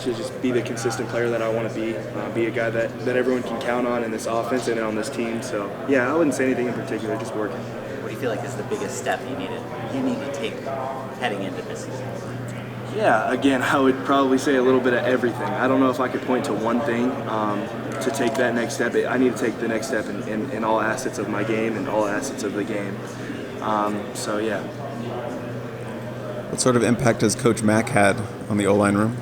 to just be the consistent player that I want to be a guy that everyone can count on in this offense and on this team. So, yeah, I wouldn't say anything in particular, just working. What do you feel like is the biggest step you need to take heading into this season? Yeah, again, I would probably say a little bit of everything. I don't know if I could point to one thing to take that next step. I need to take the next step in all assets of my game and all assets of the game. So, yeah. What sort of impact has Coach Mack had on the O-line room?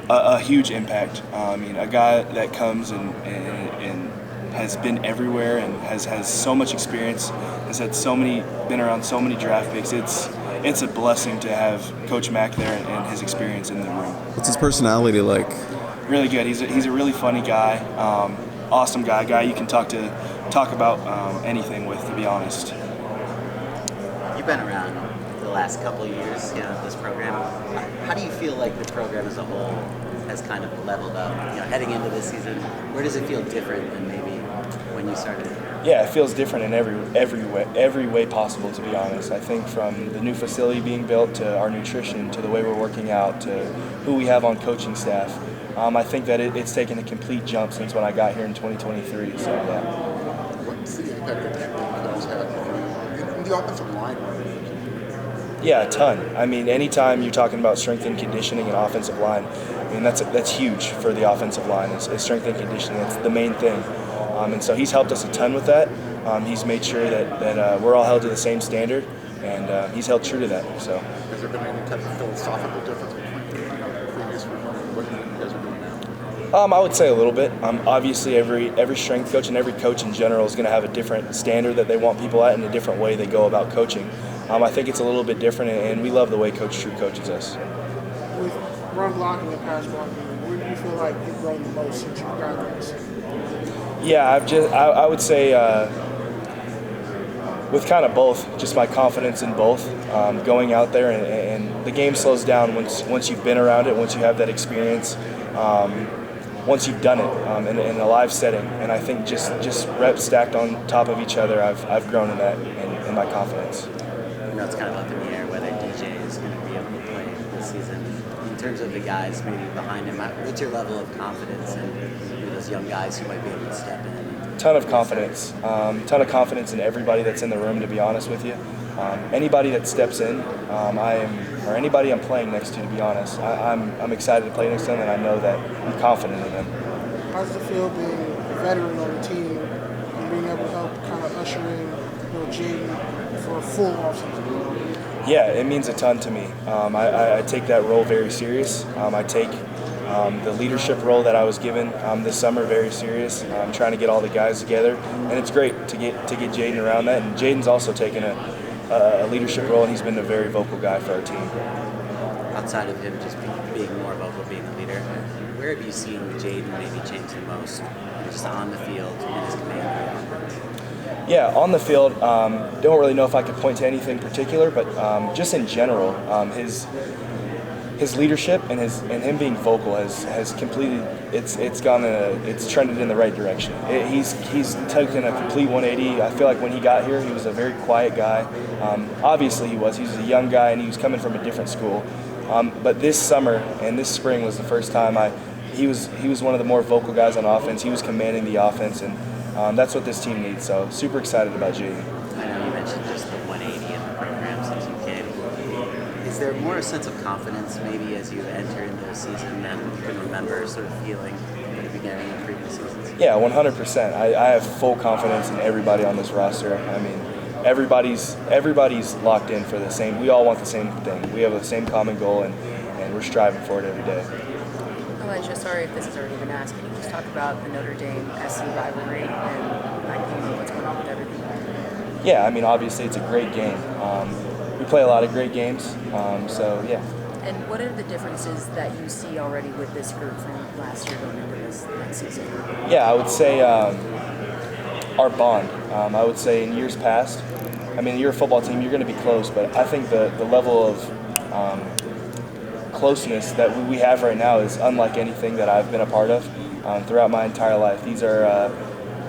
A huge impact. I mean, a guy that comes and has been everywhere and has so much experience, has had been around so many draft picks. It's a blessing to have Coach Mack there and his experience in the room. What's his personality like? Really good. He's a really funny guy, awesome guy you can talk about anything with, to be honest. You've been around the last couple of years, this program. How do you feel like the program as a whole has kind of leveled up? Heading into this season, where does it feel different than maybe when you started? Yeah, it feels different in every way possible, to be honest. I think from the new facility being built to our nutrition to the way we're working out to who we have on coaching staff. I think that it's taken a complete jump since when I got here in 2023. So yeah. What's the impact that has had on the offensive line? Yeah, a ton. I mean, anytime you're talking about strength and conditioning and offensive line, I mean that's huge for the offensive line. Is strength and conditioning. It's the main thing. And so he's helped us a ton with that. He's made sure that we're all held to the same standard, and he's held true to that. So. Has there been any type of philosophical difference between the previous regime and what you guys are doing now? I would say a little bit. Obviously, every strength coach and every coach in general is going to have a different standard that they want people at and a different way they go about coaching. I think it's a little bit different, and we love the way Coach True coaches us. With run blocking and pass blocking, where do you feel like you've grown the most since you got this? Yeah, I would say with kind of both, just my confidence in both. Going out there and the game slows down once you've been around it, once you have that experience, once you've done it in a live setting. And I think just reps stacked on top of each other, I've grown in that in my confidence. It's kind of up in the air whether DJ is going to be able to play this season. In terms of the guys maybe behind him, what's your level of confidence in those young guys who might be able to step in? Ton of confidence in everybody that's in the room, to be honest with you. Anybody that steps in, or anybody I'm playing next to be honest, I'm excited to play next to them, and I know that I'm confident in them. How does it feel being a veteran on the team and being able to help kind of usher in Jaden for a full offseason? Yeah, it means a ton to me. I take that role very serious. I take the leadership role that I was given this summer very serious. I'm trying to get all the guys together, and it's great to get Jaden around that. And Jaden's also taken a leadership role, and he's been a very vocal guy for our team. Outside of him just being more vocal, being a leader, where have you seen Jaden maybe change the most, just on the field in his command of the offense? Yeah, on the field, don't really know if I could point to anything particular, but just in general, his leadership and him being vocal has completely it's trended in the right direction. He's taken a complete 180. I feel like when he got here, he was a very quiet guy. Obviously, he was a young guy and he was coming from a different school. But this summer and this spring was the first time he was one of the more vocal guys on offense. He was commanding the offense, and that's what this team needs. So super excited about Jaden. I know you mentioned just the 180 in the program since you came. Is there more a sense of confidence maybe as you enter into the season than you can remember sort of feeling at the beginning of previous seasons? Yeah, 100%. I have full confidence in everybody on this roster. I mean, everybody's locked in for the same. We all want the same thing. We have the same common goal, and we're striving for it every day. Elijah, sorry if this has already been asked. Can you just talk about the Notre Dame SC rivalry and that game and what's going on with everything? Yeah, I mean, obviously it's a great game. We play a lot of great games, so yeah. And what are the differences that you see already with this group from last year going into this next season? Yeah, I would say our bond. I would say in years past, I mean, you're a football team, you're going to be close, but I think the level of closeness that we have right now is unlike anything that I've been a part of throughout my entire life. These are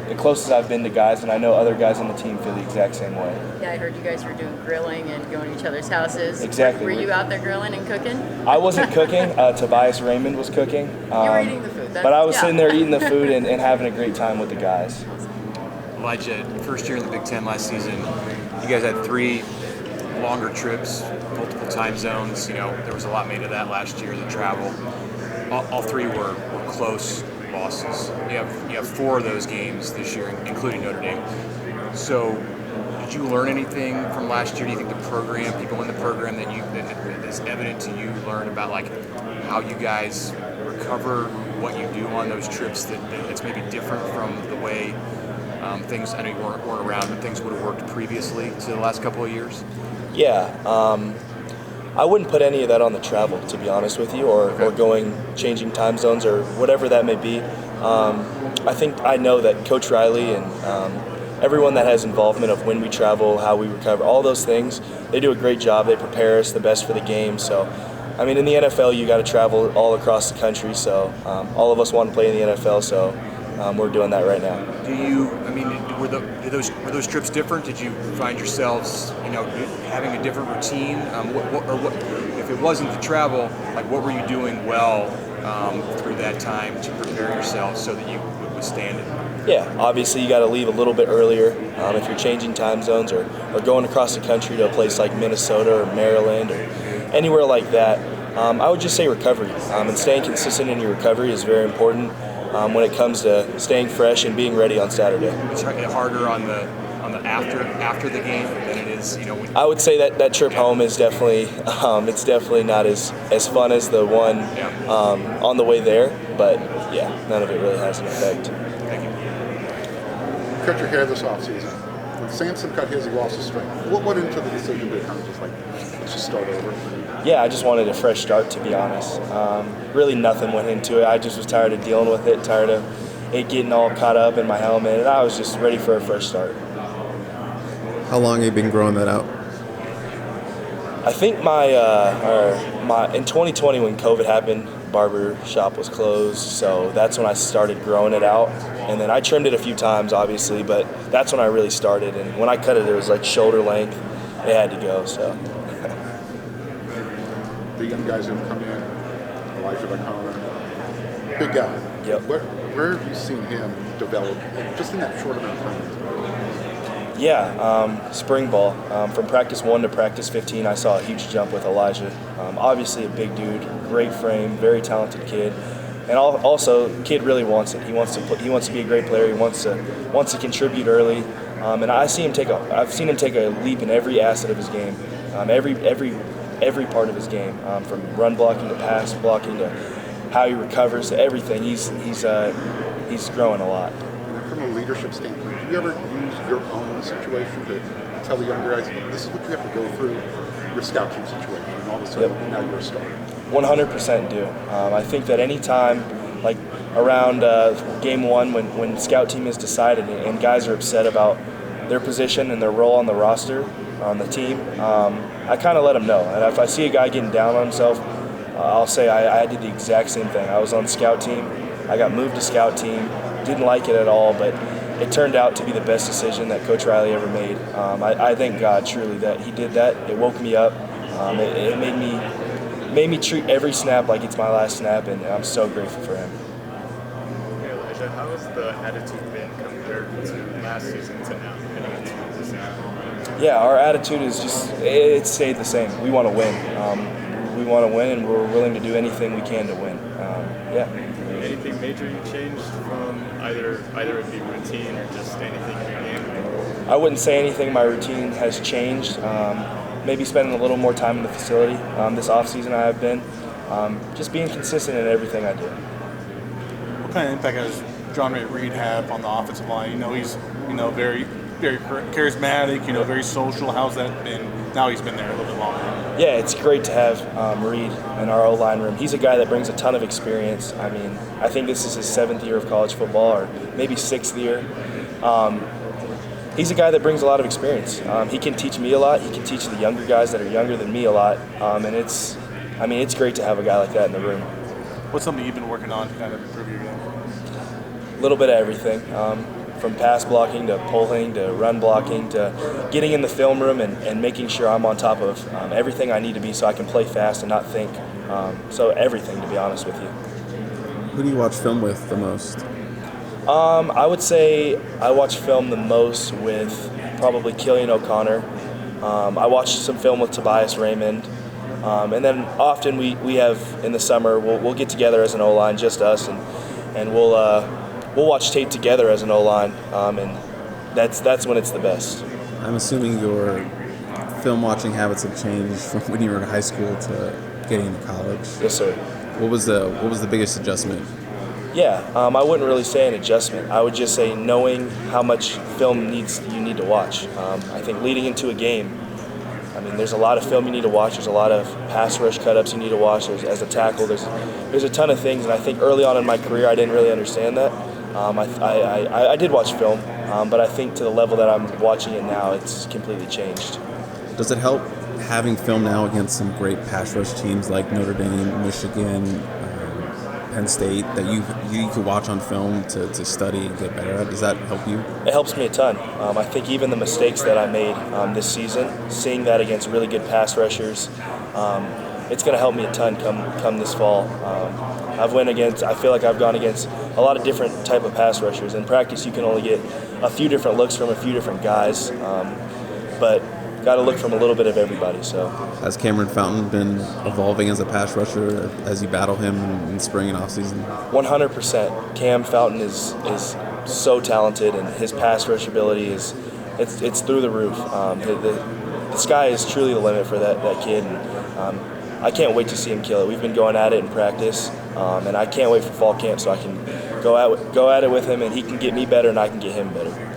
the closest I've been to guys, and I know other guys on the team feel the exact same way. Yeah, I heard you guys were doing grilling and going to each other's houses. Exactly. Were you out there grilling and cooking? I wasn't cooking. Tobias Raymond was cooking. You were eating the food. But I was sitting there eating the food and having a great time with the guys. Elijah, first year in the Big Ten last season, you guys had 3 longer trips, multiple time zones. You know, there was a lot made of that last year, the travel. All 3 were close losses. You have 4 of those games this year, including Notre Dame. So, did you learn anything from last year? Do you think the program, people in the program that is evident to you, learned about like how you guys recover, what you do on those trips that's maybe different from the way things? I know you weren't around, but things would have worked previously to the last couple of years. Yeah. I wouldn't put any of that on the travel, to be honest with you, or changing time zones or whatever that may be. I think I know that Coach Riley and everyone that has involvement of when we travel, how we recover, all those things, they do a great job. They prepare us the best for the game. So, I mean, in the NFL, you got to travel all across the country. So, all of us want to play in the NFL. So, we're doing that right now. Were those trips different? Did you find yourselves, having a different routine? What if it wasn't the travel? Like, what were you doing well through that time to prepare yourselves so that you would withstand it? Yeah, obviously you got to leave a little bit earlier if you're changing time zones or going across the country to a place like Minnesota or Maryland or anywhere like that. I would just say recovery, and staying consistent in your recovery is very important when it comes to staying fresh and being ready on Saturday. It's harder on the after the game than it is, I would say that trip home is definitely it's definitely not as fun as the one on the way there, but yeah, none of it really has an effect. Thank you. Cut your hair this offseason. When Samson cut his, he lost his strength. What went into the decision to kind of just let's just start over? Yeah, I just wanted a fresh start, to be honest. Really nothing went into it. I just was tired of dealing with it, tired of it getting all caught up in my helmet, and I was just ready for a fresh start. How long have you been growing that out? I think my in 2020 when COVID happened, barber shop was closed, so that's when I started growing it out. And then I trimmed it a few times, obviously, but that's when I really started. And when I cut it, it was like shoulder length. It had to go, so. The young guys who have come in, Elijah Paige, big guy. Yep. Where have you seen him develop just in that short amount of time? Yeah, spring ball. From practice 1 to practice 15, I saw a huge jump with Elijah. Obviously a big dude, great frame, very talented kid. And also, kid really wants it. He wants to be a great player. He wants to contribute early. And I've seen him take a leap in every asset of his game, every part of his game, from run blocking to pass blocking to how he recovers to everything. He's growing a lot. And from a leadership standpoint, do you ever use your own situation to tell the younger guys, this is what you have to go through, your scout team situation, and all of a sudden now you're a star? 100% do. I think that any time, like around game 1, when scout team is decided and guys are upset about their position and their role on the roster, on the team, I kind of let them know. And if I see a guy getting down on himself, I'll say I did the exact same thing. I was on scout team. I got moved to scout team. Didn't like it at all, but it turned out to be the best decision that Coach Riley ever made. I thank God truly that he did that. It woke me up. It made me treat every snap like it's my last snap, and I'm so grateful for him. Hey Elijah, how has the attitude been compared to last season to now, heading into this season? Yeah, our attitude is it stayed the same. We want to win. We want to win, and we're willing to do anything we can to win. Yeah. Anything major you changed from either it be routine or just anything in your game? I wouldn't say anything in my routine has changed. Maybe spending a little more time in the facility this offseason I have been. Just being consistent in everything I do. What kind of impact has John Ray Reed have on the offensive line? He's very, very charismatic, very social. How's that been? Now he's been there a little bit longer. Yeah, it's great to have Reed in our O-line room. He's a guy that brings a ton of experience. I mean, I think this is his 7th year of college football, or maybe 6th year. He's a guy that brings a lot of experience. He can teach me a lot. He can teach the younger guys that are younger than me a lot. And it's great to have a guy like that in the room. What's something you've been working on to kind of improve your game? A little bit of everything. from pass blocking to pulling to run blocking to getting in the film room and making sure I'm on top of everything I need to be so I can play fast and not think. So everything, to be honest with you. Who do you watch film with the most? I would say I watch film the most with probably Killian O'Connor. I watch some film with Tobias Raymond. And then often we have, in the summer, we'll get together as an O-line, just us, and we'll watch tape together as an O-line, and that's when it's the best. I'm assuming your film watching habits have changed from when you were in high school to getting into college. Yes, sir. What was the biggest adjustment? Yeah, I wouldn't really say an adjustment. I would just say knowing how much film you need to watch. I think leading into a game, I mean, there's a lot of film you need to watch. There's a lot of pass rush cut-ups you need to watch. As a tackle, there's a ton of things, and I think early on in my career I didn't really understand that. I did watch film, but I think to the level that I'm watching it now, it's completely changed. Does it help having film now against some great pass rush teams like Notre Dame, Michigan, Penn State that you could watch on film to study and get better at? Does that help you? It helps me a ton. I think even the mistakes that I made this season, seeing that against really good pass rushers, it's going to help me a ton come this fall. I feel like I've gone against a lot of different type of pass rushers. In practice, you can only get a few different looks from a few different guys, but got to look from a little bit of everybody. So, has Cameron Fountain been evolving as a pass rusher as you battle him in spring and offseason? 100%. Cam Fountain is so talented, and his pass rush ability it's through the roof. The sky is truly the limit for that kid. And, I can't wait to see him kill it. We've been going at it in practice, and I can't wait for fall camp so I can go at it with him, and he can get me better and I can get him better.